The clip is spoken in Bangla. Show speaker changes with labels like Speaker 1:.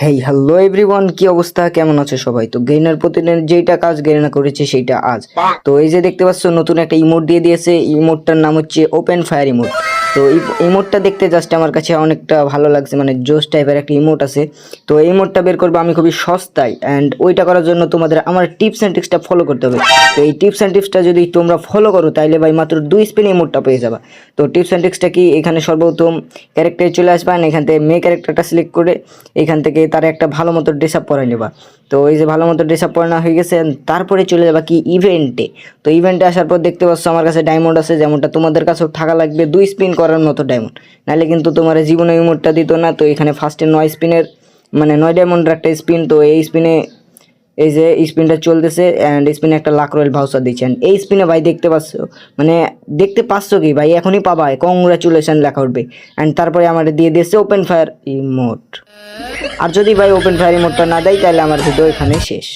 Speaker 1: হেই হ্যালো এভরিওয়ান, কি অবস্থা, কেমন আছে সবাই? তো গেইনার প্রতিদিন যেইটা কাজ গেইনা করেছে সেইটা আজ। তো এই যে দেখতে পাচ্ছ নতুন একটা ইমোট দিয়ে দিয়েছে, ইমোটটার নাম হচ্ছে ওপেন ফায়ার ইমোট। তো এই ইমোটটা দেখতে জাস্ট আমার কাছে অনেকটা ভালো লাগছে, মানে জোস টাইপের একটা ইমোট আছে। তো এই ইমোটটা বের করবো আমি খুবই সস্তায়, অ্যান্ড ওইটা করার জন্য তোমাদের আমার টিপস অ্যান্ড ট্রিক্সটা ফলো করতে হবে। তো এই টিপস অ্যান্ড টিপসটা যদি তোমরা ফলো করো তাইলে ভাই মাত্র 2 স্পিনে ইমোটটা পেয়ে যাবা। তো টিপস অ্যান্ড ট্রিক্সটা কি, এখানে সর্বপ্রথম ক্যারেক্টারে চলে আসবা, এখান থেকে মেয়ে ক্যারেক্টারটা সিলেক্ট করে এখান থেকে তার একটা ভালো মতো ড্রেস আপ পরাই নেবা। তো এই যে ভালো মতো ড্রেস আপ পরানো হয়ে গেছে, তারপরে চলে যাবা কি ইভেন্টে। তো ইভেন্টে আসার পর দেখতে পাচ্ছ আমার কাছে ডায়মন্ড আছে, যেমনটা তোমাদের কাছেও থাকা লাগবে 2 স্পিন করার মতো ডায়মন্ড, নাহলে কিন্তু তোমার জীবনে ইমোটটা দিত না। তো এখানে ফার্স্টে 9 স্পিনের মানে 9 ডায়মন্ডের একটা স্পিন, তো এই স্পিনে এই যে স্পিনটা চলতেছে অ্যান্ড স্পিনে একটা লাখ রয়েল ভাউচার দিচ্ছেন। এই স্পিনে ভাই দেখতে পাচ্ছ, মানে দেখতে পাচ্ছ কি ভাই, এখনই পাবা, কংগ্রাচুলেশন লেখা উঠবে। অ্যান্ড তারপরে আমার দিয়ে দিয়েছে ওপেন ফায়ার ইমোট। আর যদি ভাই ওপেন ফায়ার ইমোটটা না দেয় তাহলে আমার ভিডিও এখানে শেষ।